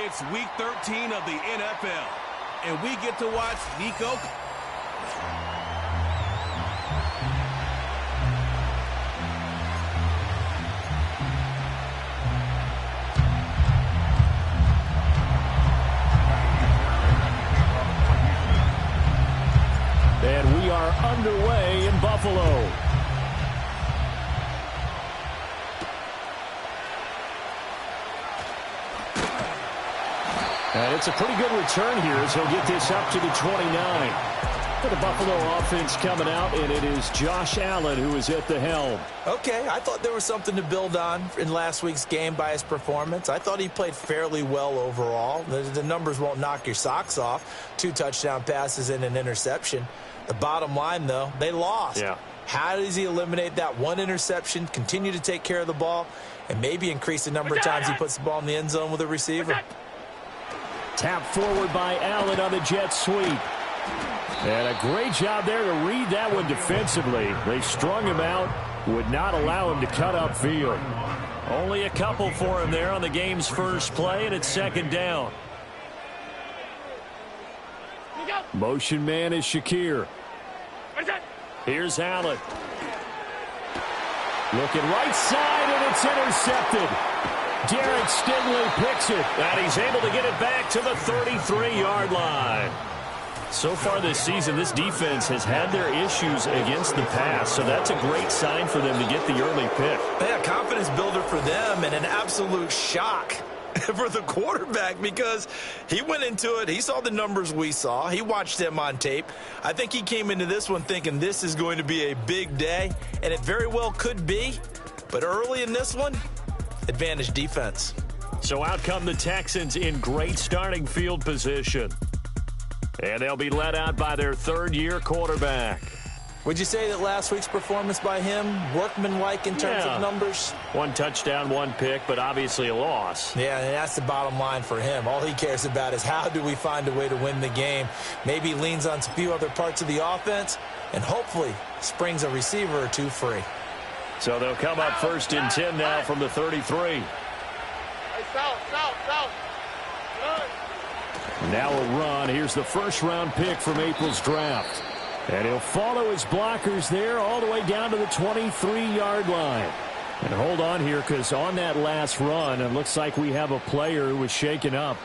It's Week 13 of the NFL, and we get to watch Nico. And we are underway in Buffalo. And it's a pretty good return here as he'll get this up to the 29. For the Buffalo offense coming out, and it is Josh Allen who is at the helm. Okay, I thought there was something to build on in last week's game by his performance. I thought he played fairly well overall. The numbers won't knock your socks off. 2 touchdown passes and an interception. The bottom line, though, they lost. Yeah. How does he eliminate that one interception, continue to take care of the ball, and maybe increase the number of times he puts the ball in the end zone with a receiver? Tap forward by Allen on the jet sweep. And a great job there to read that one defensively. They strung him out, would not allow him to cut upfield. Only a couple for him there on the game's first play, and it's second down. Motion man is Shakir. Here's Allen. Looking right side, and it's intercepted. Derek Stingley picks it, and he's able to get it back to the 33-yard line. So far this season, this defense has had their issues against the pass, so that's a great sign for them to get the early pick. Yeah, confidence builder for them, and an absolute shock for the quarterback because he went into it. He saw the numbers we saw. He watched them on tape. I think he came into this one thinking this is going to be a big day, and it very well could be. But early in this one, advantage defense. So out come the Texans in great starting field position. And they'll be led out by their third-year quarterback. Would you say that last week's performance by him, workmanlike in terms of numbers? 1 touchdown, 1 pick, but obviously a loss. Yeah, and that's the bottom line for him. All he cares about is how do we find a way to win the game. Maybe leans on a few other parts of the offense, and hopefully springs a receiver or 2 free. So they'll come up first and 10 now from the 33. Now a run. Here's the first-round pick from April's draft. And he'll follow his blockers there all the way down to the 23-yard line. And hold on here because on that last run, it looks like we have a player who was shaken up.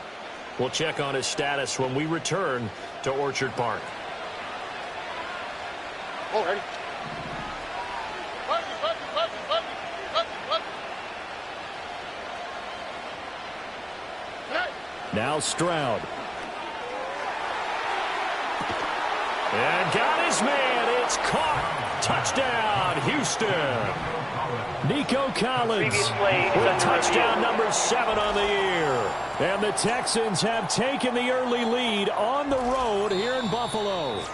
We'll check on his status when we return to Orchard Park. Oh, ready. Now Stroud. And got his man. It's caught. Touchdown, Houston. Nico Collins with touchdown number 7 on the year. And the Texans have taken the early lead on the road here in Buffalo.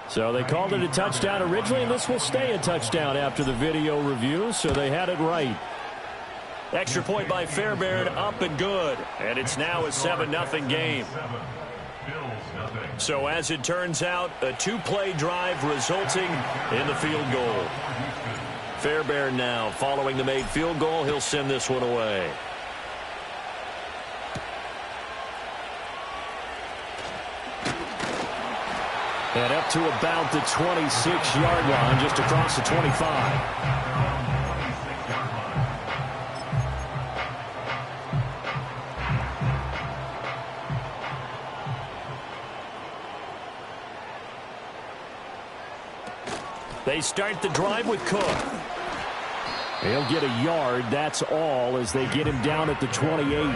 So they called it a touchdown originally, and this will stay a touchdown after the video review, so they had it right. Extra point by Fairbairn, up and good. And it's now a 7-0 game. So as it turns out, a 2-play drive resulting in the field goal. Fairbairn now following the made field goal. He'll send this one away. And up to about the 26-yard line, just across the 25. They start the drive with Cook. He'll get a yard, that's all, as they get him down at the 28.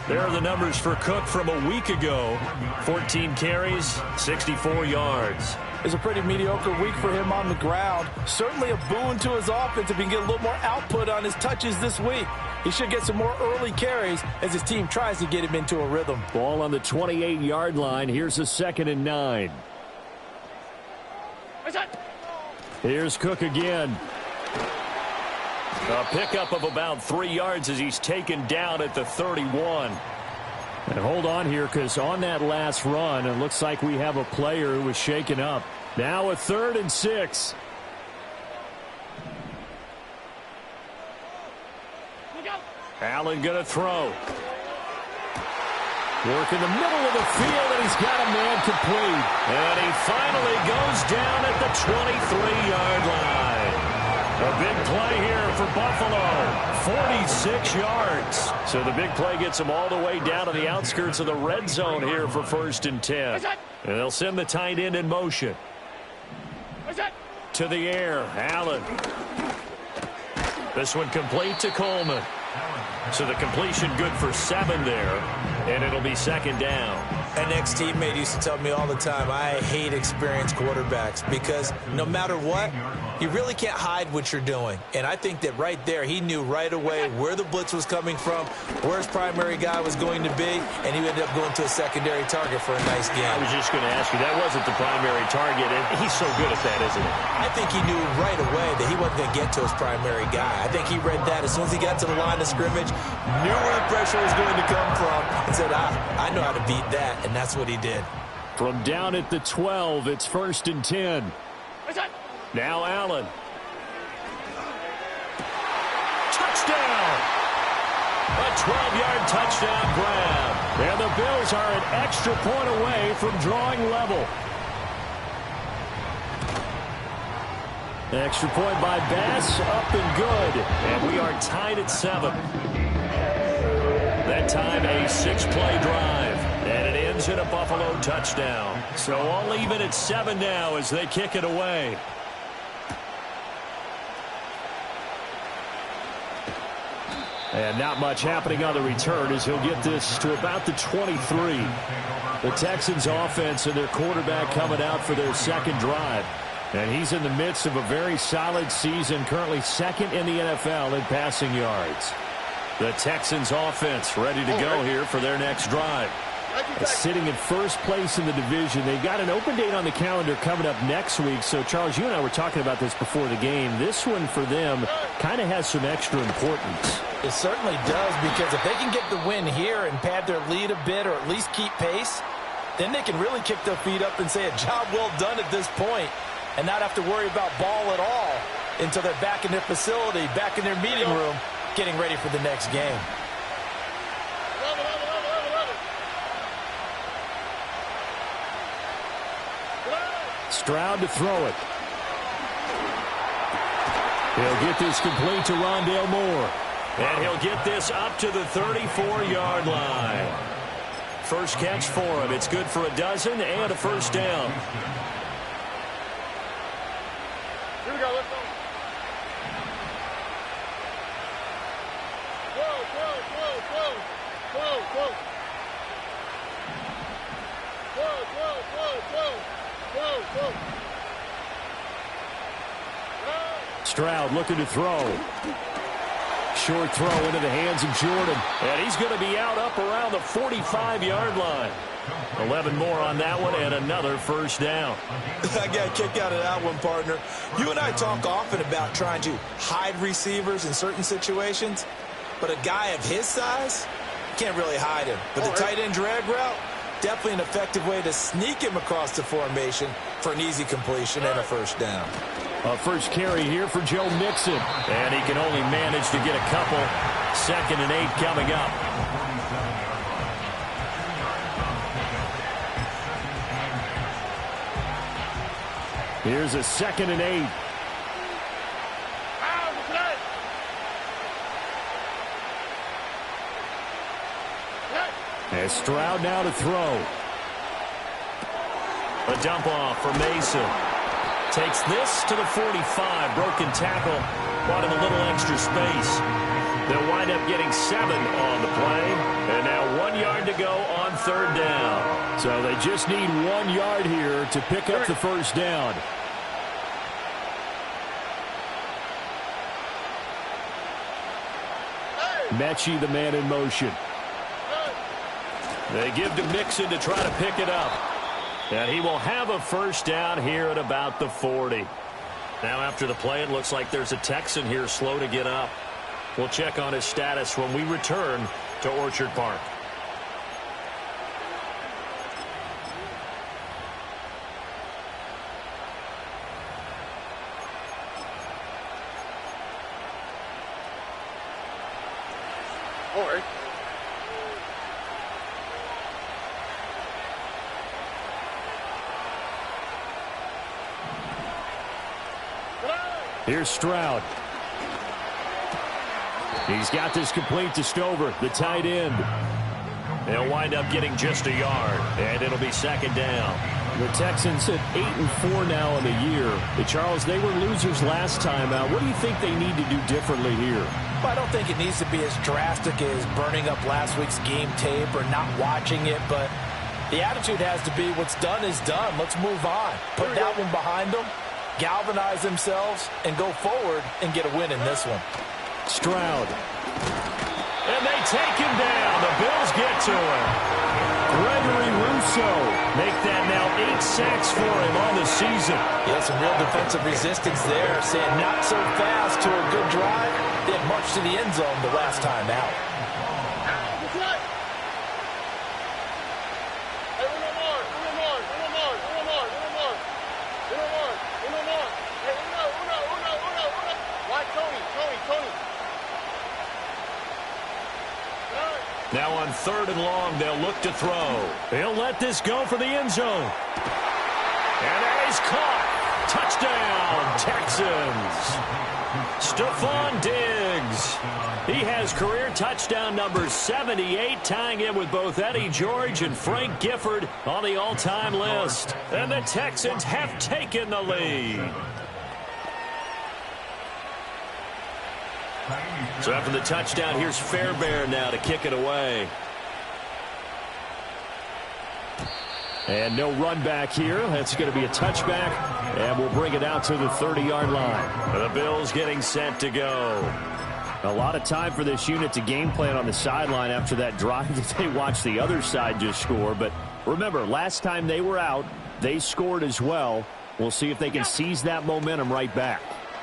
There are the numbers for Cook from a week ago. 14 carries, 64 yards. It's a pretty mediocre week for him on the ground. Certainly a boon to his offense if he can get a little more output on his touches this week. He should get some more early carries as his team tries to get him into a rhythm. Ball on the 28-yard line. Here's a 2nd and 9. Here's Cook again. A pickup of about 3 yards as he's taken down at the 31. And hold on here because on that last run, it looks like we have a player who was shaken up. Now a 3rd and 6. Allen going to throw. Work in the middle of the field, and he's got a man complete. And he finally goes down at the 23-yard line. A big play here for Buffalo. 46 yards. So the big play gets them all the way down to the outskirts of the red zone here for 1st and 10. And they'll send the tight end in motion. To the air, Allen. This one complete to Coleman. So the completion good for 7 there, and it'll be 2nd down. An ex-teammate used to tell me all the time, I hate experienced quarterbacks because no matter what, you really can't hide what you're doing. And I think that right there, he knew right away where the blitz was coming from, where his primary guy was going to be, and he ended up going to a secondary target for a nice game. I was just going to ask you, that wasn't the primary target, and he's so good at that, isn't he? I think he knew right away that he wasn't going to get to his primary guy. I think he read that as soon as he got to the line of scrimmage, knew where the pressure was going to come from, and said, I know how to beat that. And that's what he did. From down at the 12, it's 1st and 10. Now Allen. Touchdown! A 12-yard touchdown grab. And the Bills are an extra point away from drawing level. Extra point by Bass, up and good. And we are tied at 7. That time a 6-play drive. And it ends in a Buffalo touchdown. So all even at 7 now as they kick it away. And not much happening on the return as he'll get this to about the 23. The Texans offense and their quarterback coming out for their 2nd drive. And he's in the midst of a very solid season, currently 2nd in the NFL in passing yards. The Texans offense ready to go here for their next drive. Sitting in 1st place in the division. They've got an open date on the calendar coming up next week. So, Charles, you and I were talking about this before the game. This one for them kind of has some extra importance. It certainly does, because if they can get the win here and pad their lead a bit or at least keep pace, then they can really kick their feet up and say a job well done at this point and not have to worry about ball at all until they're back in their facility, back in their meeting room, getting ready for the next game. Stroud to throw it. He'll get this complete to Rondale Moore. And he'll get this up to the 34-yard line. First catch for him. It's good for a dozen and a 1st down. Here we go. Let's go. Stroud looking to throw. Short throw into the hands of Jordan. And he's going to be out up around the 45-yard line. 11 more on that one and another 1st down. I got a kick out of that one, partner. You and I talk often about trying to hide receivers in certain situations, but a guy of his size can't really hide him. But the tight end drag route, definitely an effective way to sneak him across the formation for an easy completion and a 1st down. A first carry here for Joe Mixon. And he can only manage to get a couple. 2nd and 8 coming up. Here's a 2nd and 8. And Stroud now to throw. A dump off for Mason. Takes this to the 45. Broken tackle. Brought him a little extra space. They'll wind up getting 7 on the play. And now 1 yard to go on 3rd down. So they just need 1 yard here to pick up the 1st down. Mechie, the man in motion. They give to Mixon to try to pick it up. And he will have a 1st down here at about the 40. Now after the play, it looks like there's a Texan here slow to get up. We'll check on his status when we return to Orchard Park. All right. Here's Stroud. He's got this complete to Stover, the tight end. They'll wind up getting just a yard, and it'll be second down. The Texans at 8-4 now in the year. Charles, they were losers last time out. What do you think they need to do differently here? Well, I don't think it needs to be as drastic as burning up last week's game tape or not watching it, but the attitude has to be what's done is done. Let's move on. Put that one behind them, galvanize themselves, and go forward and get a win in this one. Stroud. And they take him down. The Bills get to him. Gregory Rousseau make that now 8 sacks for him on the season. Yeah, some real defensive resistance there. Saying not so fast to a good drive. They had marched to the end zone the last time out. Now on 3rd and long, they'll look to throw. He'll let this go for the end zone. And that is caught. Touchdown, Texans. Stephon Diggs. He has career touchdown number 78, tying him with both Eddie George and Frank Gifford on the all-time list. And the Texans have taken the lead. So after the touchdown, here's Fairbairn now to kick it away. And no run back here. That's going to be a touchback, and we'll bring it out to the 30-yard line. The Bills getting set to go. A lot of time for this unit to game plan on the sideline after that drive that they watched the other side just score. But remember, last time they were out, they scored as well. We'll see if they can seize that momentum right back.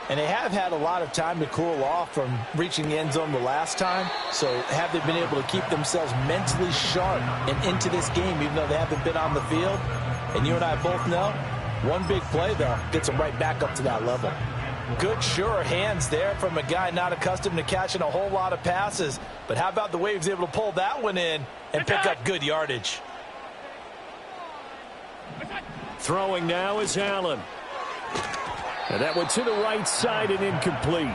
And they have had a lot of time to cool off from reaching the end zone the last time. So have they been able to keep themselves mentally sharp and into this game, even though they haven't been on the field? And you and I both know, one big play, though, gets them right back up to that level. Good, sure hands there from a guy not accustomed to catching a whole lot of passes. But how about the way he was able to pull that one in and pick up good yardage? Throwing now is Allen. And that one to the right side and incomplete.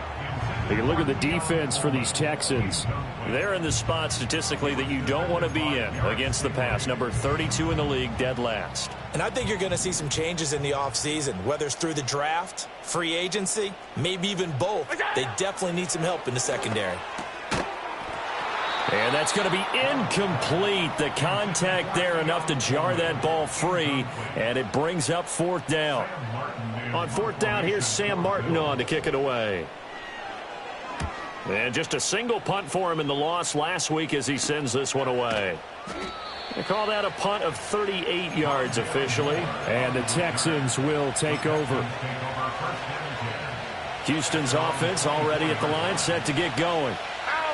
You can look at the defense for these Texans. They're in the spot statistically that you don't want to be in against the pass. Number 32 in the league, dead last. And I think you're going to see some changes in the offseason, whether it's through the draft, free agency, maybe even both. They definitely need some help in the secondary. And that's going to be incomplete. The contact there enough to jar that ball free, and it brings up 4th down. On 4th down, here's Sam Martin on to kick it away. And just a single punt for him in the loss last week as he sends this one away. They call that a punt of 38 yards officially. And the Texans will take over. Houston's offense already at the line, set to get going.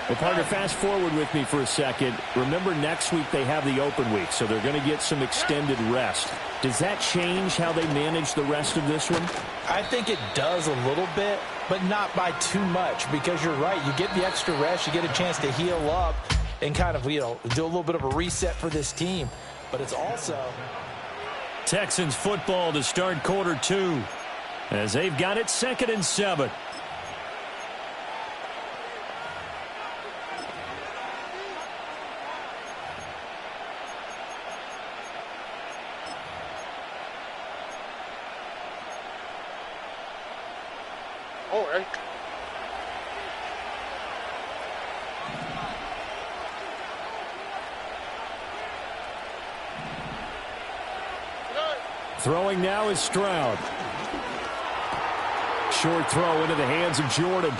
Well, partner, fast forward with me for a second. Remember, next week they have the open week, so they're going to get some extended rest. Does that change how they manage the rest of this one? I think it does a little bit, but not by too much, because you're right. You get the extra rest. You get a chance to heal up and kind of, do a little bit of a reset for this team. But it's also Texans football to start quarter 2 as they've got it 2nd and 7. All right. Throwing now is Stroud. Short throw into the hands of Jordan.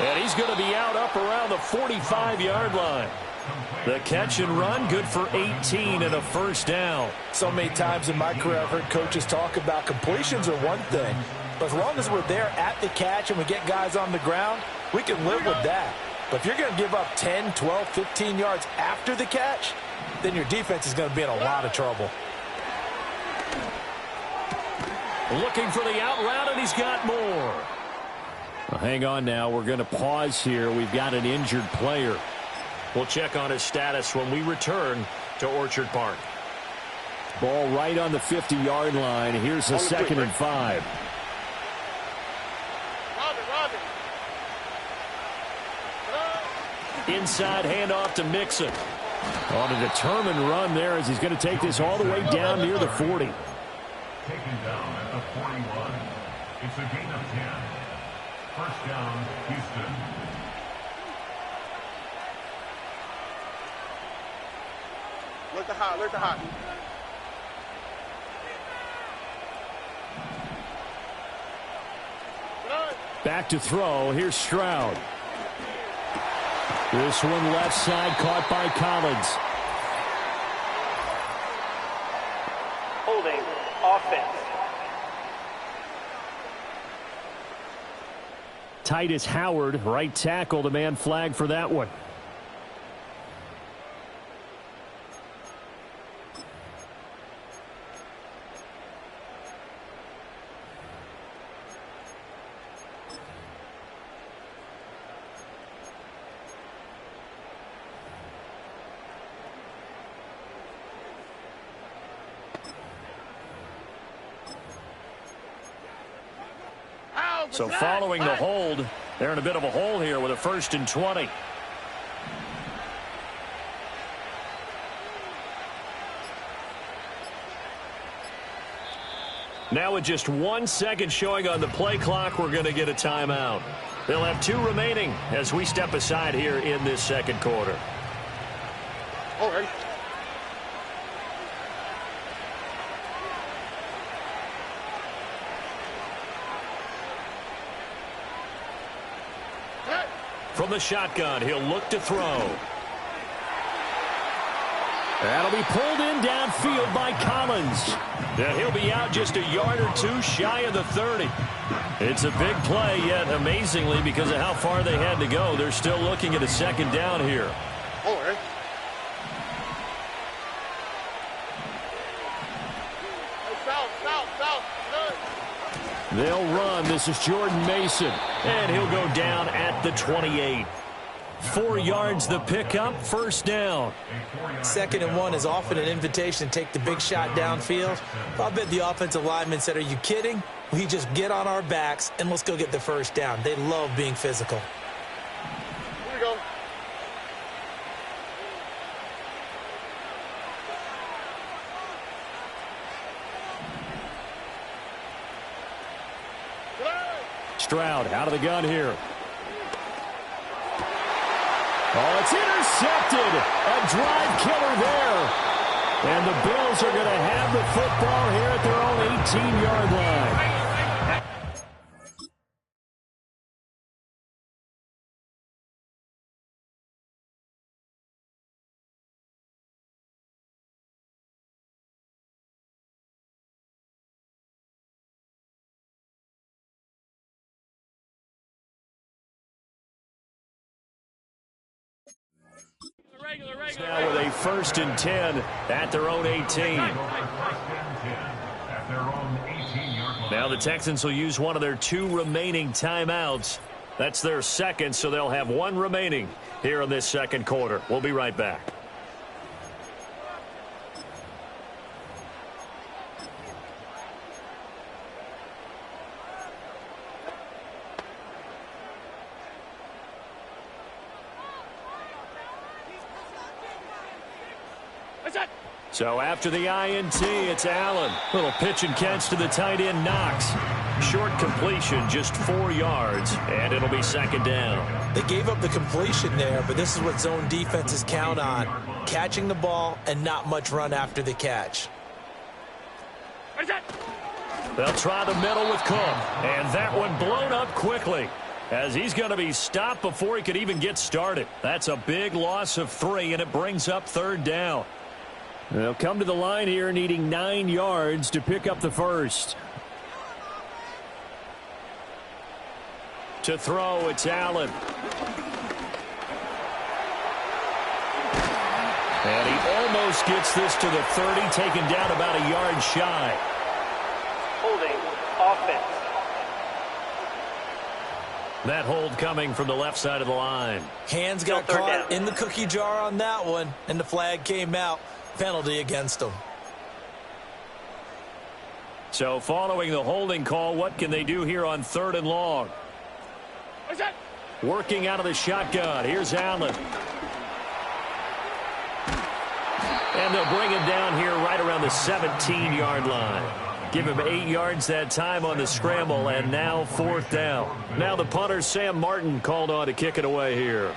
And he's going to be out up around the 45-yard line. The catch and run, good for 18 and a 1st down. So many times in my career I've heard coaches talk about completions are one thing. But as long as we're there at the catch and we get guys on the ground, we can live with that. But if you're going to give up 10, 12, 15 yards after the catch, then your defense is going to be in a lot of trouble. Looking for the out route, and he's got more. Well, hang on now. We're going to pause here. We've got an injured player. We'll check on his status when we return to Orchard Park. Ball right on the 50-yard line. Here's a 2nd and 5. Inside handoff to Mixon. On a determined run there as he's going to take this all the way down near the 40. Taken down at the 41. It's a gain of 10. First down, Houston. Look the hot, look the hot. Back to throw. Here's Stroud. This one left side caught by Collins. Holding offense. Titus Howard, right tackle, the man flagged for that one. So following the hold, they're in a bit of a hole here with a 1st and 20. Now with just 1 second showing on the play clock, we're going to get a timeout. They'll have 2 remaining as we step aside here in this 2nd quarter. All right. From the shotgun, he'll look to throw. That'll be pulled in downfield by Collins. And he'll be out just a yard or 2 shy of the 30. It's a big play, yet amazingly, because of how far they had to go, they're still looking at a 2nd down here. All right. South. They'll run. This is Jordan Mason. And he'll go down at the 28. 4 yards the pickup, 1st down. 2nd and 1 is often an invitation to take the big shot downfield. I bet the offensive lineman said, are you kidding? We just get on our backs and let's go get the 1st down. They love being physical. Here we go. Stroud out of the gun here. Oh, it's intercepted. A drive killer there. And the Bills are going to have the football here at their own 18-yard line. Now with a 1st and 10 at their own 18. Now the Texans will use one of their 2 remaining timeouts. That's their 2nd, so they'll have 1 remaining here in this 2nd quarter. We'll be right back. So after the INT, it's Allen. Little pitch and catch to the tight end, Knox. Short completion, just 4 yards, and it'll be 2nd down. They gave up the completion there, but this is what zone defenses count on. Catching the ball and not much run after the catch. They'll try the middle with Cook, and that one blown up quickly as he's going to be stopped before he could even get started. That's a big loss of 3, and it brings up 3rd down. They'll come to the line here needing 9 yards to pick up the 1st. To throw, it's Allen. And he almost gets this to the 30, taken down about a yard shy. Holding offense. That hold coming from the left side of the line. Hands got caught in the cookie jar on that one, and the flag came out. Penalty against them. So following the holding call, what can they do here on 3rd and long? What's that? Working out of the shotgun. Here's Allen. And they'll bring him down here right around the 17-yard line. Give him 8 yards that time on the scramble, and now 4th down. Now the punter, Sam Martin, called on to kick it away here.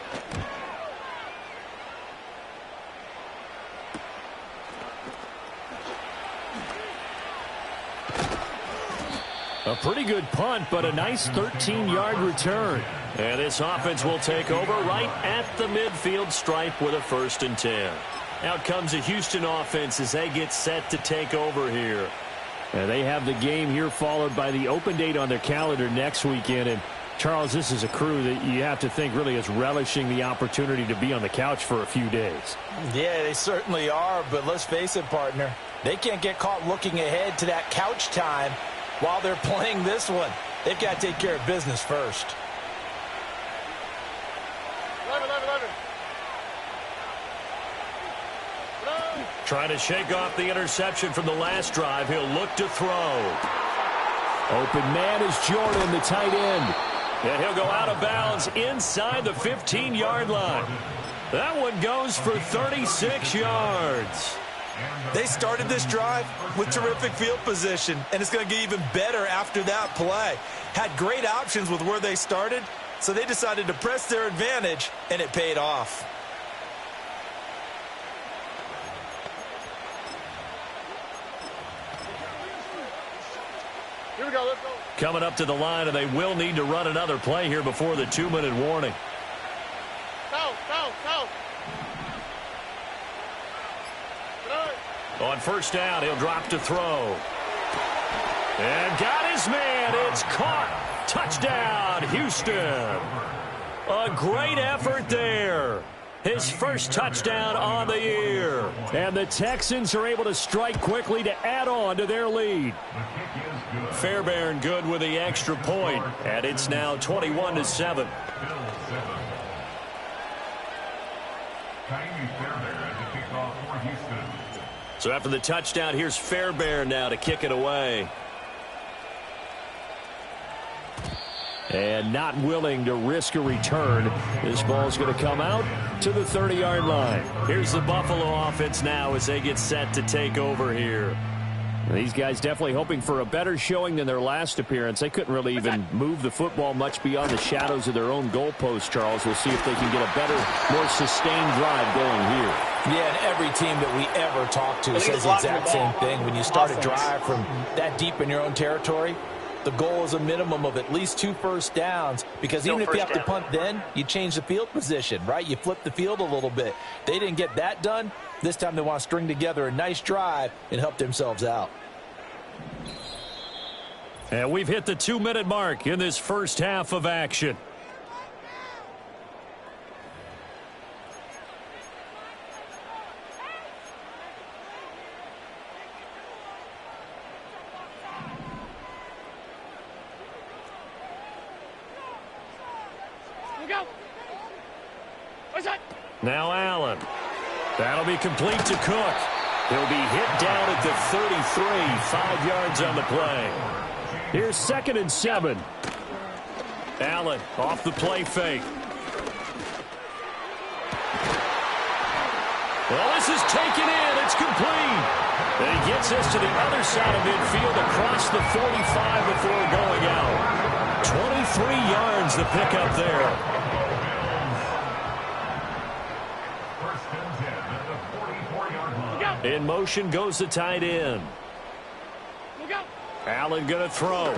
A pretty good punt, but a nice 13-yard return. And this offense will take over right at the midfield stripe with a 1st and 10. Out comes the Houston offense as they get set to take over here. And they have the game here followed by the open date on their calendar next weekend. And, Charles, this is a crew that you have to think really is relishing the opportunity to be on the couch for a few days. Yeah, they certainly are, but let's face it, partner. They can't get caught looking ahead to that couch time while they're playing this one. They've got to take care of business first. 11. Trying to shake off the interception from the last drive. He'll look to throw. Open man is Jordan, the tight end. And he'll go out of bounds inside the 15-yard line. That one goes for 36 yards. They started this drive with terrific field position, and it's going to get even better after that play. Had great options with where they started, so they decided to press their advantage, and it paid off. Here we go. Let's go. Coming up to the line, and they will need to run another play here before the 2-minute warning. South. On 1st down, he'll drop to throw. And got his man. It's caught. Touchdown, Houston. A great effort there. His first touchdown on the year. And the Texans are able to strike quickly to add on to their lead. Fairbairn good with the extra point, and it's now 21-7. So after the touchdown, here's Fairbairn now to kick it away. And not willing to risk a return. This ball's going to come out to the 30-yard line. Here's the Buffalo offense now as they get set to take over here. These guys definitely hoping for a better showing than their last appearance. They couldn't really even move the football much beyond the shadows of their own goalpost, Charles. We'll see if they can get a better, more sustained drive going here. Yeah, and every team that we ever talk to says the exact same thing. When you start a drive from that deep in your own territory, the goal is a minimum of at least 2 first downs, because even if you have to punt then, you change the field position, right? You flip the field a little bit. They didn't get that done. This time they want to string together a nice drive and help themselves out. And we've hit the 2-minute mark in this first half of action. Now Allen. That'll be complete to Cook. He'll be hit down at the 33, 5 yards on the play. Here's 2nd and 7. Allen off the play fake. Well, this is taken in. It's complete. And he gets us to the other side of midfield across the 45 before going out. 23 yards the pickup there. In motion goes the tight end. Allen going to throw.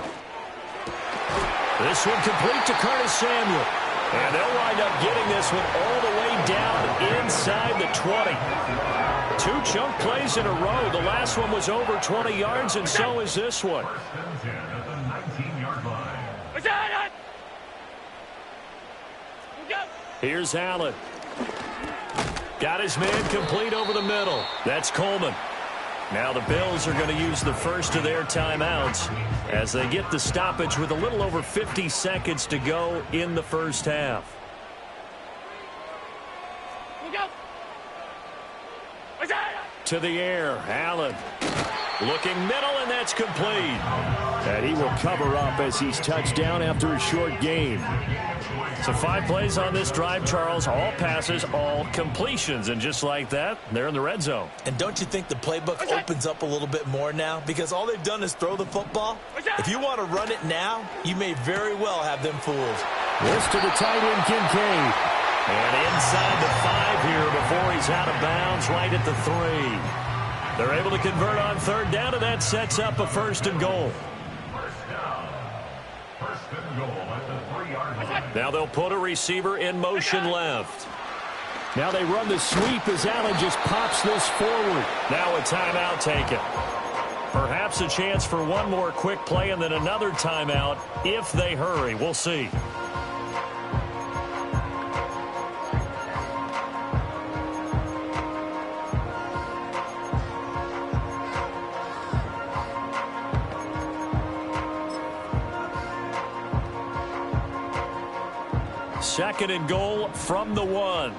This one complete to Curtis Samuel. And they'll wind up getting this one all the way down inside the 20. 2 chunk plays in a row. The last one was over 20 yards, and so is this one. Here's Allen. Got his man complete over the middle. That's Coleman. Now the Bills are going to use the first of their timeouts as they get the stoppage with a little over 50 seconds to go in the first half. To the air, Allen. Looking middle, and that's complete. And he will cover up as he's touched down after a short gain. So 5 plays on this drive, Charles. All passes, all completions. And just like that, they're in the red zone. And don't you think the playbook opens up a little bit more now? Because all they've done is throw the football. If you want to run it now, you may very well have them fooled. This to the tight end, Kincaid. And inside the 5 here before he's out of bounds, right at the 3. They're able to convert on third down, and that sets up a first and goal. First down. First and goal at the 3-yard line. Now they'll put a receiver in motion left. Now they run the sweep as Allen just pops this forward. Now a timeout taken. Perhaps a chance for one more quick play and then another timeout if they hurry. We'll see. Second and goal from the 1.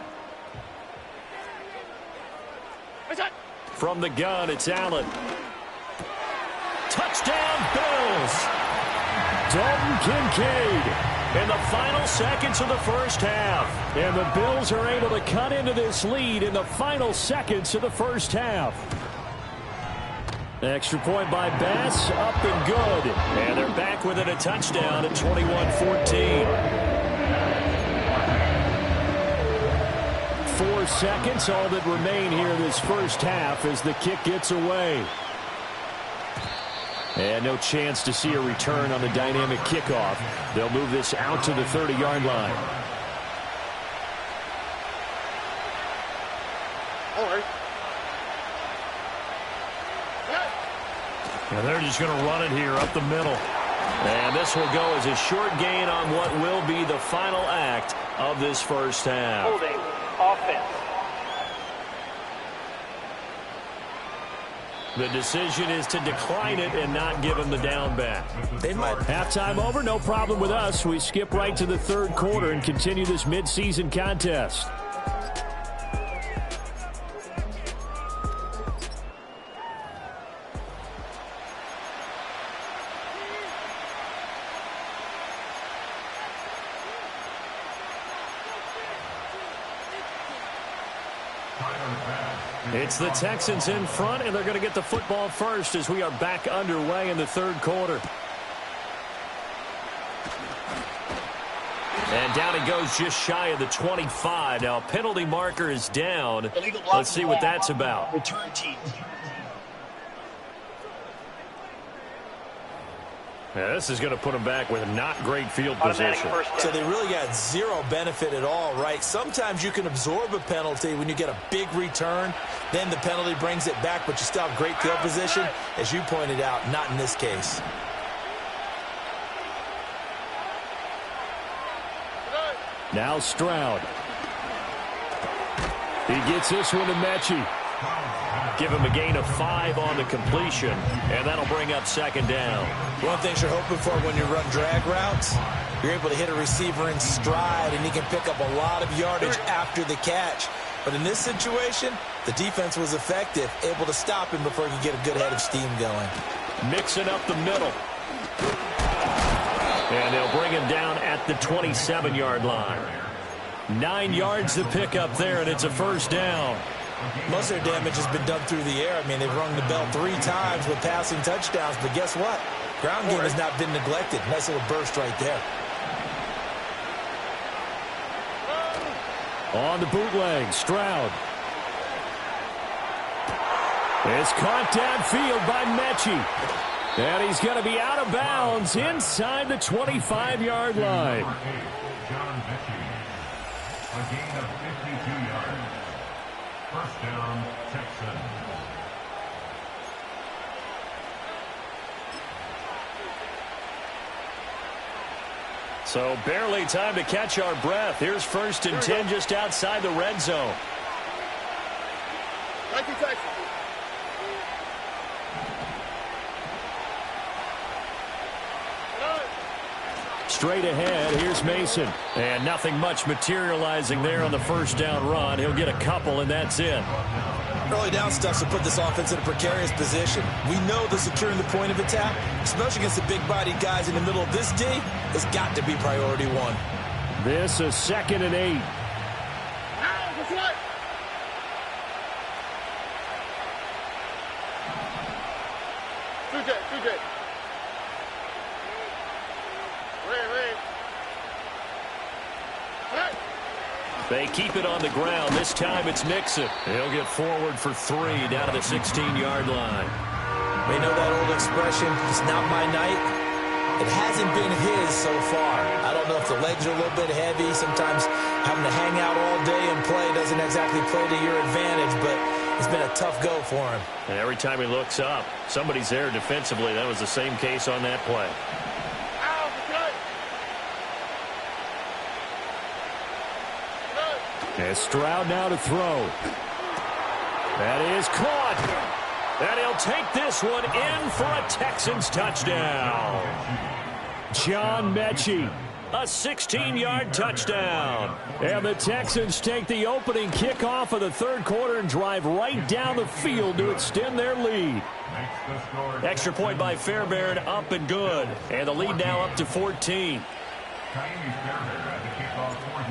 From the gun, it's Allen. Touchdown, Bills! Dalton Kincaid in the final seconds of the first half. And the Bills are able to cut into this lead in the final seconds of the first half. Extra point by Bass, up and good. And they're back within a touchdown at 21-14. 4 seconds, all that remain here this first half as the kick gets away. And no chance to see a return on the dynamic kickoff. They'll move this out to the 30-yard line. And they're just going to run it here up the middle. And this will go as a short gain on what will be the final act of this first half. Holding offense. The decision is to decline it and not give him the down back. They might. Halftime over, no problem with us. We skip right to the third quarter and continue this midseason contest. It's the Texans in front, and they're going to get the football first as we are back underway in the third quarter. And down he goes just shy of the 25. Now, a penalty marker is down. Let's see what that's about. Return team. Yeah, this is going to put them back with not great field position. So they really got zero benefit at all, right? Sometimes you can absorb a penalty when you get a big return. Then the penalty brings it back, but you still have great field position. As you pointed out, not in this case. Now Stroud. He gets this one to Mechie. Give him a gain of 5 on the completion, and that'll bring up second down. One of the things you're hoping for when you run drag routes, you're able to hit a receiver in stride, and he can pick up a lot of yardage after the catch. But in this situation, the defense was effective, able to stop him before he could get a good head of steam going. Mixing up the middle. And they'll bring him down at the 27-yard line. 9 yards to pick up there, and it's a first down. Most of their damage has been done through the air. I mean, they've rung the bell 3 times with passing touchdowns, but guess what? Ground game has not been neglected. Nice little burst right there. On the bootleg, Stroud. It's caught downfield by Mechie. And he's going to be out of bounds inside the 25-yard line. John Mechie. A gain of 52 yards. First down, Texans. So barely time to catch our breath. Here's 1st and 10 just outside the red zone. Thank you, Texas. Straight ahead, here's Mason. And nothing much materializing there on the first down run. He'll get a couple, and that's it. Early down stuff to put this offense in a precarious position. We know that securing the point of attack, especially against the big-bodied guys in the middle of this D, has got to be priority one. This is 2nd and 8. They keep it on the ground. This time it's Nixon. He'll get forward for 3 down to the 16-yard line. We know that old expression, it's not my night. It hasn't been his so far. I don't know if the legs are a little bit heavy. Sometimes having to hang out all day and play doesn't exactly play to your advantage, but it's been a tough go for him. And every time he looks up, somebody's there defensively. That was the same case on that play. And Stroud now to throw. That is caught. And he'll take this one in for a Texans touchdown. John Mechie, a 16-yard touchdown. And the Texans take the opening kickoff of the third quarter and drive right down the field to extend their lead. Extra point by Fairbairn, up and good. And the lead now up to 14.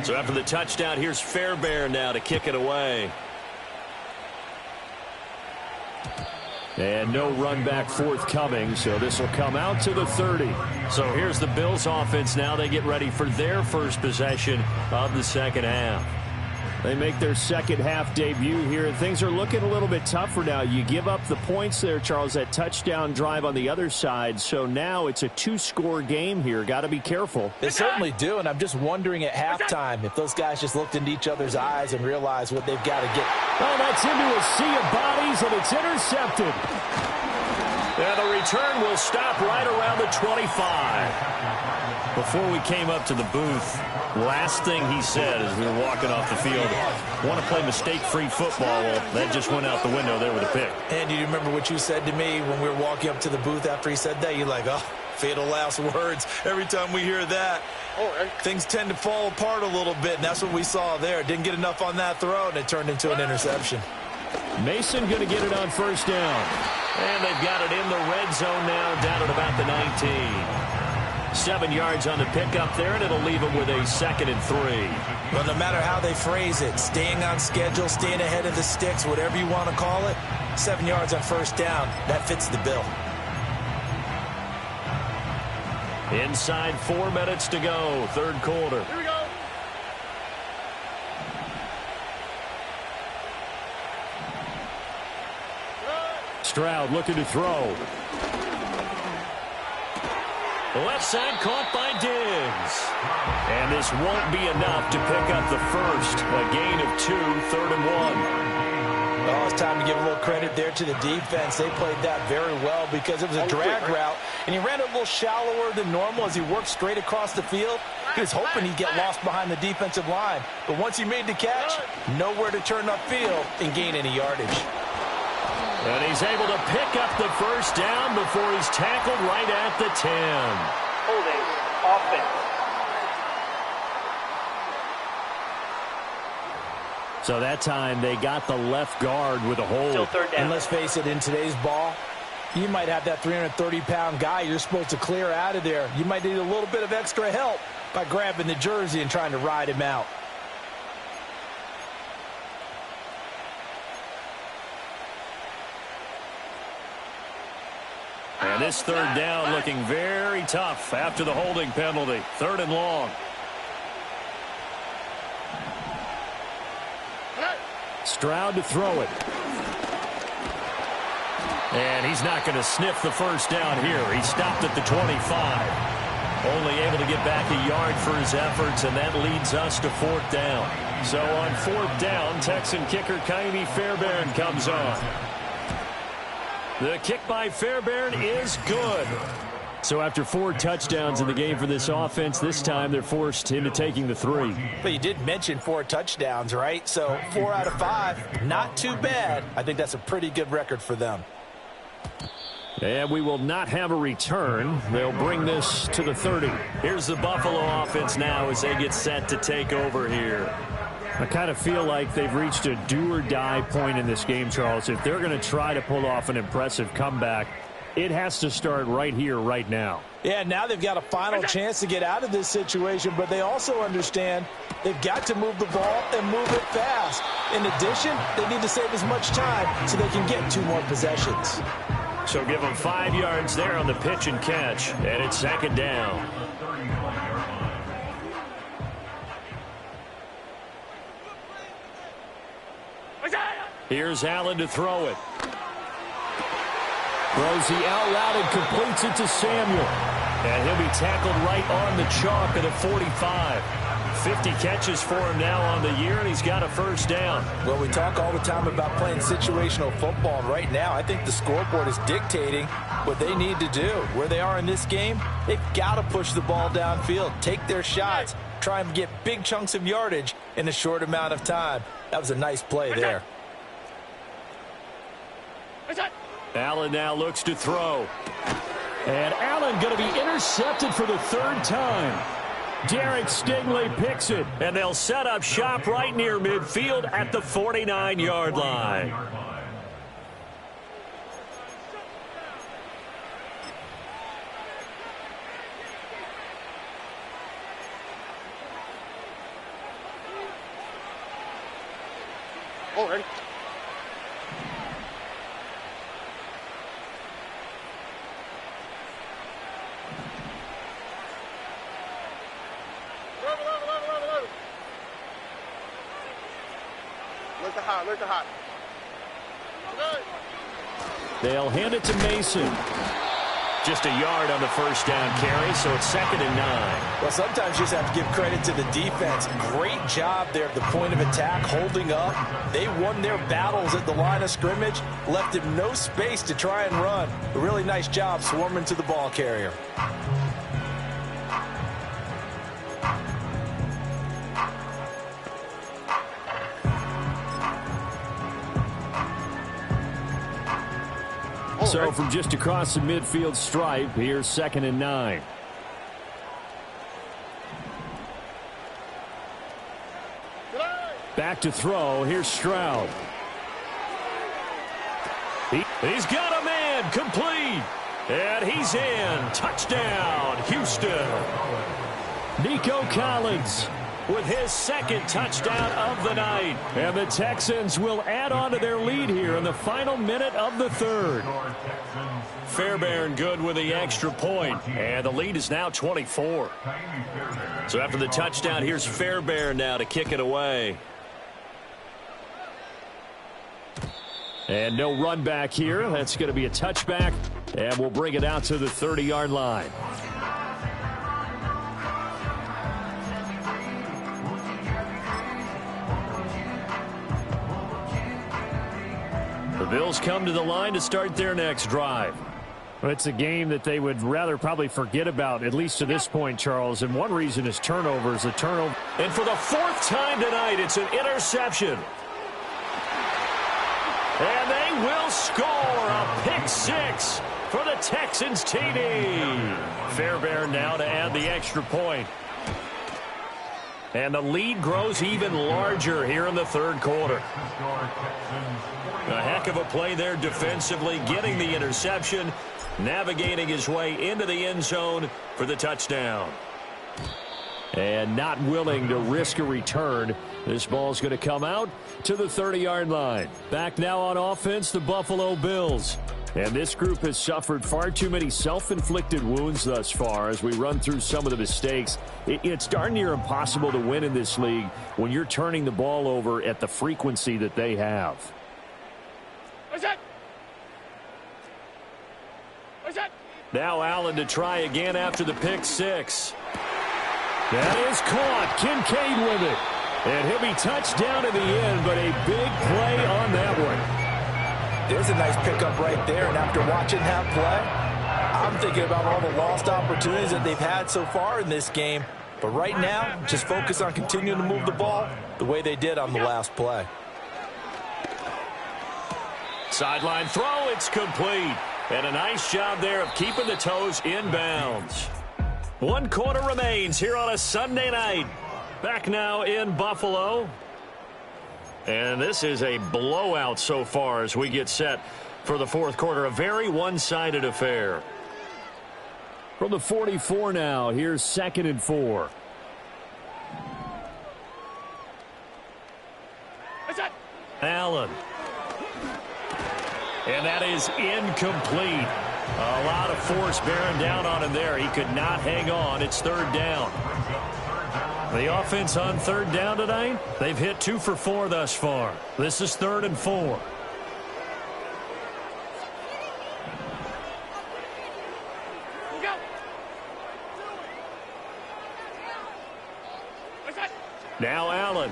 So after the touchdown, here's Fairbairn now to kick it away. And no run back forthcoming, so this will come out to the 30. So here's the Bills offense now. They get ready for their first possession of the second half. They make their second half debut here, and things are looking a little bit tougher now. You give up the points there, Charles, that touchdown drive on the other side. So now it's a 2-score game here. Got to be careful. They certainly do, and I'm just wondering at halftime if those guys just looked into each other's eyes and realized what they've got to get. Oh, that's into a sea of bodies, and it's intercepted. And the return will stop right around the 25. Before we came up to the booth, last thing he said as we were walking off the field, want to play mistake-free football. Well, that just went out the window there with a pick. And do you remember what you said to me when we were walking up to the booth after he said that? You're like, oh, fatal last words. Every time we hear that, things tend to fall apart a little bit, and that's what we saw there. Didn't get enough on that throw, and it turned into an interception. Mason going to get it on first down. And they've got it in the red zone now, down at about the 19. 7 yards on the pickup there, and it'll leave them with a 2nd and 3. Well, no matter how they phrase it, staying on schedule, staying ahead of the sticks, whatever you want to call it, 7 yards on first down, that fits the bill. Inside 4 minutes to go, third quarter. Here we go. Stroud looking to throw. Left side caught by Diggs. And this won't be enough to pick up the first. A gain of 2, 3rd and 1. Oh, it's time to give a little credit there to the defense. They played that very well because it was a drag route, and he ran it a little shallower than normal as he worked straight across the field. He was hoping he'd get lost behind the defensive line. But once he made the catch, nowhere to turn upfield and gain any yardage. And he's able to pick up the first down before he's tackled right at the 10. Holding offense. So that time they got the left guard with a hold. Still third down. And let's face it, in today's ball, you might have that 330-pound guy you're supposed to clear out of there. You might need a little bit of extra help by grabbing the jersey and trying to ride him out. And this third down looking very tough after the holding penalty. 3rd and long. Stroud to throw it. And he's not going to sniff the first down here. He stopped at the 25. Only able to get back a yard for his efforts, and that leads us to 4th down. So on 4th down, Texan kicker Kaimi Fairbairn comes on. The kick by Fairbairn is good. So after 4 touchdowns in the game for this offense, this time they're forced into taking the 3. But you did mention 4 touchdowns, right? So 4 out of 5, not too bad. I think that's a pretty good record for them. And we will not have a return. They'll bring this to the 30. Here's the Buffalo offense now as they get set to take over here. I kind of feel like they've reached a do-or-die point in this game, Charles. If they're going to try to pull off an impressive comeback, it has to start right here, right now. Yeah, now they've got a final chance to get out of this situation, but they also understand they've got to move the ball and move it fast. In addition, they need to save as much time so they can get 2 more possessions. So give them 5 yards there on the pitch and catch, and it's 2nd down. Here's Allen to throw it. Throws the out route and completes it to Samuel. And he'll be tackled right on the chalk at the 45. 50 catches for him now on the year, and he's got a 1st down. Well, we talk all the time about playing situational football, and right now I think the scoreboard is dictating what they need to do. Where they are in this game, they've got to push the ball downfield, take their shots, try and get big chunks of yardage in a short amount of time. That was a nice play there. Allen now looks to throw. And Allen going to be intercepted for the 3rd time. Derek Stingley picks it, and they'll set up shop right near midfield at the 49-yard line. Oh, ready? Look at hot. They'll hand it to Mason. Just a yard on the 1st down carry, so it's 2nd and 9. Well, sometimes you just have to give credit to the defense. Great job there at the point of attack, holding up. They won their battles at the line of scrimmage, left him no space to try and run. A really nice job swarming to the ball carrier. So from just across the midfield stripe, here's 2nd and 9. Back to throw. Here's Stroud. He's got a man. Complete. And he's in. Touchdown, Houston. Nico Collins with his 2nd touchdown of the night. And the Texans will add on to their lead here in the final minute of the 3rd. Fairbairn good with the extra point. And the lead is now 24. So after the touchdown, here's Fairbairn now to kick it away. And no run back here. That's going to be a touchback. And we'll bring it out to the 30-yard line. The Bills come to the line to start their next drive. Well, it's a game that they would rather probably forget about, at least to this point, Charles. And one reason is turnovers. A turnover. And for the 4th time tonight, it's an interception. And they will score a pick 6 for the Texans TD. Fairbairn now to add the extra point. And the lead grows even larger here in the 3rd quarter. A heck of a play there defensively, getting the interception, navigating his way into the end zone for the touchdown. And not willing to risk a return. This ball's going to come out to the 30-yard line. Back now on offense, the Buffalo Bills. And this group has suffered far too many self-inflicted wounds thus far as we run through some of the mistakes. It's darn near impossible to win in this league when you're turning the ball over at the frequency that they have. What's that? Now Allen to try again after the pick 6. That is caught. Kincaid with it. And he'll be touched down in the end, but a big play on that one. There's a nice pickup right there, and after watching that play, I'm thinking about all the lost opportunities that they've had so far in this game. But right now, just focus on continuing to move the ball the way they did on the last play. Sideline throw, it's complete. And a nice job there of keeping the toes in bounds. 1 quarter remains here on a Sunday night. Back now in Buffalo. And this is a blowout so far as we get set for the fourth quarter. A very one-sided affair. From the 44 now, here's 2nd and 4. Allen. And that is incomplete. A lot of force bearing down on him there. He could not hang on. It's 3rd down. The offense on 3rd down tonight, they've hit 2 for 4 thus far. This is 3rd and 4. Now Allen.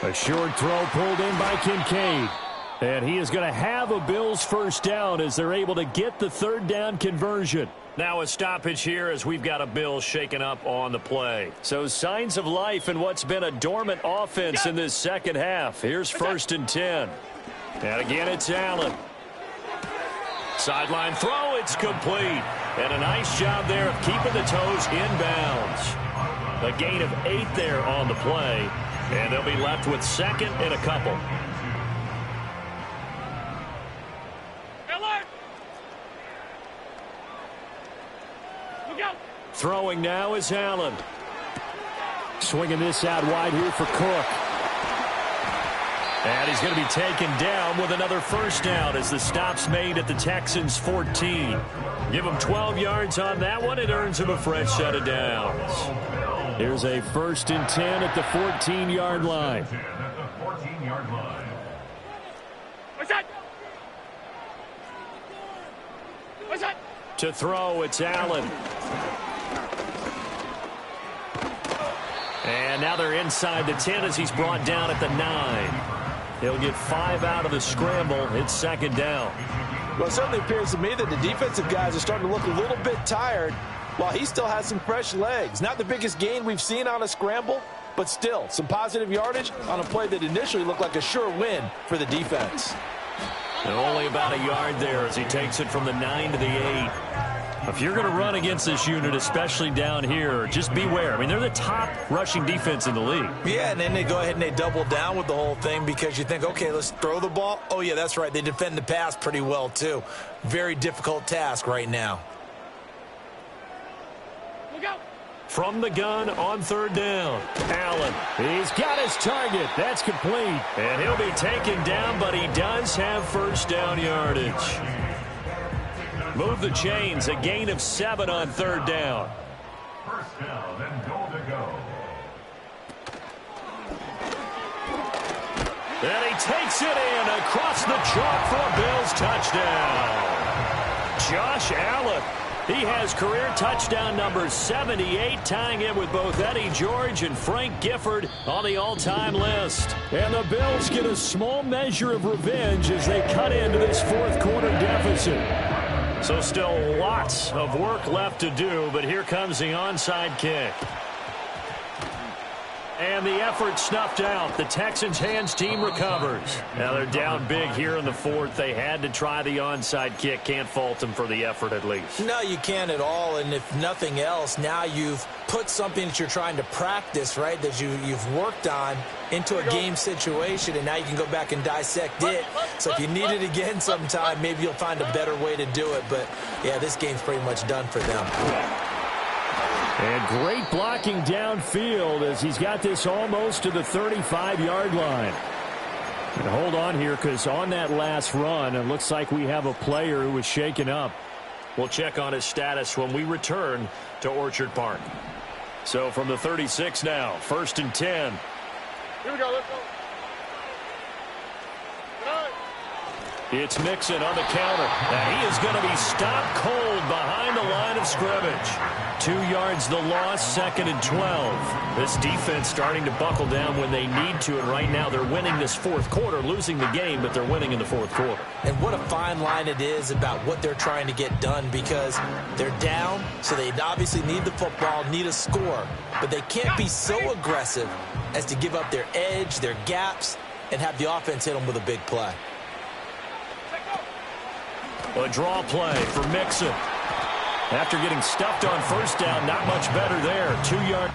A short throw pulled in by Kincaid. And he is going to have a Bills first down as they're able to get the 3rd down conversion. Now a stoppage here as we've got a Bills shaken up on the play. So signs of life in what's been a dormant offense in this second half. Here's 1st and 10. And again, it's Allen. Sideline throw, it's complete. And a nice job there of keeping the toes in bounds. A gain of 8 there on the play. And they'll be left with 2nd and a couple. Throwing now is Allen. Swinging this out wide here for Cook. And he's going to be taken down with another first down as the stop's made at the Texans 14. Give him 12 yards on that one. It earns him a fresh set of downs. Here's a 1st and 10 at the 14-yard line. To throw, it's Allen. And now they're inside the 10 as he's brought down at the 9. He'll get 5 out of the scramble. It's 2nd down. Well, it certainly appears to me that the defensive guys are starting to look a little bit tired while he still has some fresh legs. Not the biggest gain we've seen on a scramble, but still some positive yardage on a play that initially looked like a sure win for the defense. And only about a yard there as he takes it from the 9 to the 8. If you're going to run against this unit, especially down here, just beware. I mean, they're the top rushing defense in the league. Yeah, and then they go ahead and they double down with the whole thing because you think, okay, let's throw the ball. Oh, yeah, that's right. They defend the pass pretty well, too. Very difficult task right now. From the gun on 3rd down, Allen. He's got his target. That's complete. And he'll be taken down, but he does have first down yardage. Move the chains. A gain of 7 on 3rd down. First down and goal to go. And he takes it in across the chalk for a Bills touchdown. Josh Allen. He has career touchdown number 78, tying it with both Eddie George and Frank Gifford on the all-time list. And the Bills get a small measure of revenge as they cut into this fourth quarter deficit. So still lots of work left to do, but here comes the onside kick. And the effort snuffed out. The Texans hands team recovers. Now they're down big here in the fourth. They had to try the onside kick. Can't fault them for the effort at least. No, you can't at all. And if nothing else, now you've put something that you're trying to practice, right, that you've worked on into a game situation, and now you can go back and dissect it. So if you need it again sometime, maybe you'll find a better way to do it. But, yeah, this game's pretty much done for them. And great blocking downfield as he's got this almost to the 35-yard line. And hold on here because on that last run, it looks like we have a player who was shaken up. We'll check on his status when we return to Orchard Park. So from the 36 now, 1st and 10. Here we go, let's go. It's Mixon on the counter. And he is going to be stopped cold behind the line of scrimmage. 2 yards the loss, 2nd and 12. This defense starting to buckle down when they need to, and right now they're winning this fourth quarter, losing the game, but they're winning in the fourth quarter. And what a fine line it is about what they're trying to get done, because they're down, so they obviously need the football, need a score, but they can't be so aggressive as to give up their edge, their gaps, and have the offense hit them with a big play. A draw play for Mixon. After getting stuffed on first down, not much better there. 2-yard.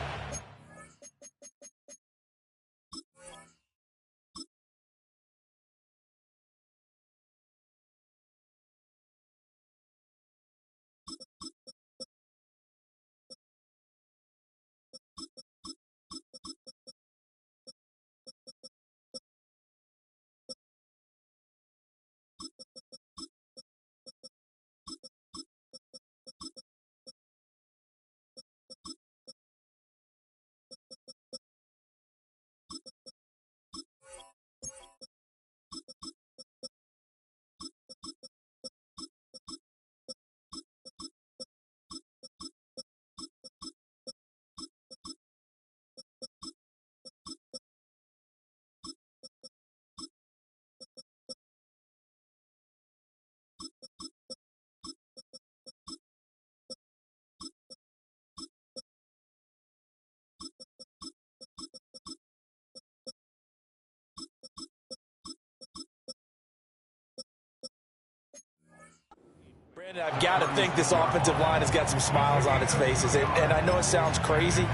Brandon, I've got to think this offensive line has got some smiles on its faces. And I know it sounds crazy,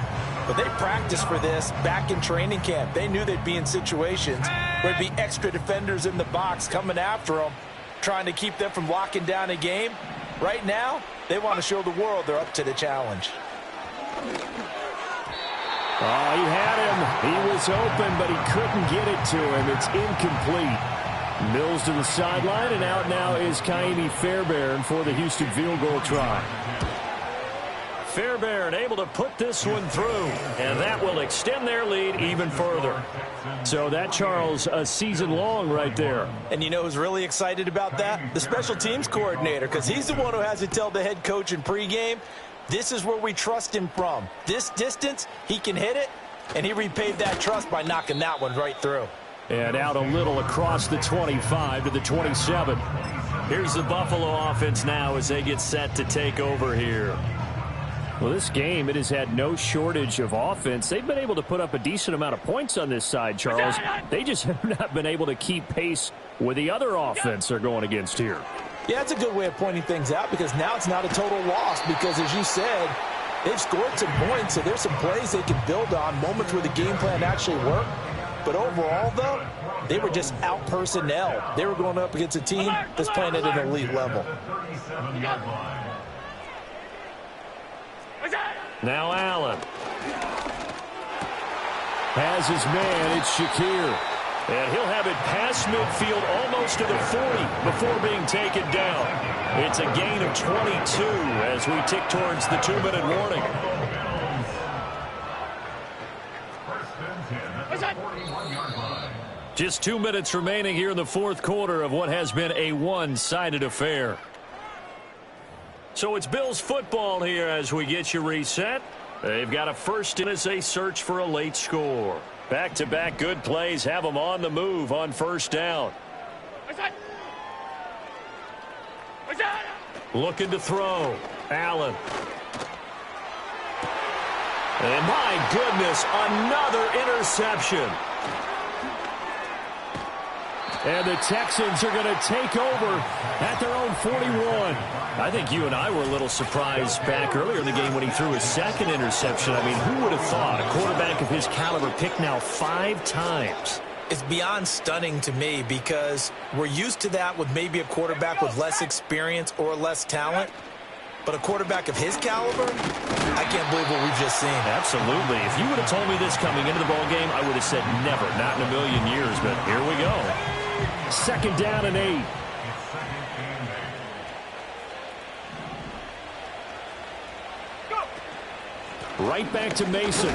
but they practiced for this back in training camp. They knew they'd be in situations where there'd be extra defenders in the box coming after them, trying to keep them from locking down a game. Right now, they want to show the world they're up to the challenge. Oh, he had him. He was open, but he couldn't get it to him. It's incomplete. Mills to the sideline, and out now is Kaimi Fairbairn for the Houston field goal try. Fairbairn able to put this one through, and that will extend their lead even further. So that, Charles, a season long right there. And you know who's really excited about that? The special teams coordinator, because he's the one who has to tell the head coach in pregame, this is where we trust him from. This distance, he can hit it, and he repaid that trust by knocking that one right through. And out a little across the 25 to the 27. Here's the Buffalo offense now as they get set to take over here. Well, this game, it has had no shortage of offense. They've been able to put up a decent amount of points on this side, Charles. They just have not been able to keep pace with the other offense they're going against here. Yeah, that's a good way of pointing things out, because now it's not a total loss, because as you said, they've scored some points, so there's some plays they can build on, moments where the game plan actually worked. But overall, though, they were just out-personnel. They were going up against a team that's playing at an elite level. Now Allen. Has his man, it's Shakir. And he'll have it past midfield almost to the 40 before being taken down. It's a gain of 22 as we tick towards the 2-minute warning. Just 2 minutes remaining here in the fourth quarter of what has been a one-sided affair. So it's Bills football here as we get you reset. They've got a first in as they search for a late score. Back-to-back good plays have them on the move on first down. Looking to throw. Allen. And my goodness, another interception. And the Texans are going to take over at their own 41. I think you and I were a little surprised back earlier in the game when he threw his second interception. I mean, who would have thought a quarterback of his caliber picked now 5 times? It's beyond stunning to me, because we're used to that with maybe a quarterback with less experience or less talent. But a quarterback of his caliber, I can't believe what we've just seen. Absolutely. If you would have told me this coming into the ballgame, I would have said never, not in a million years. But here we go. Second down and 8. Right back to Mason.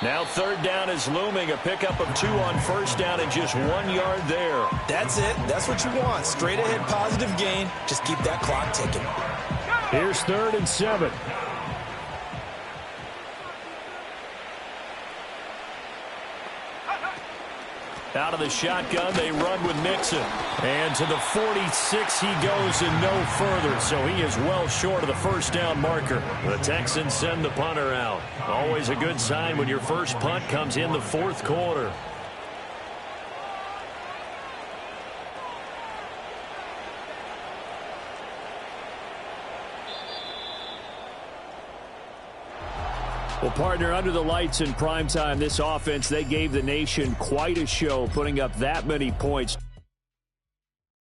Now third down is looming. A pickup of 2 on first down and just 1 yard there. That's it. That's what you want. Straight ahead positive gain. Just keep that clock ticking. Here's 3rd and 7. Out of the shotgun, they run with Mixon. And to the 46 he goes and no further, so he is well short of the first down marker. The Texans send the punter out. Always a good sign when your first punt comes in the fourth quarter. Well, partner, under the lights in primetime, this offense, they gave the nation quite a show, putting up that many points.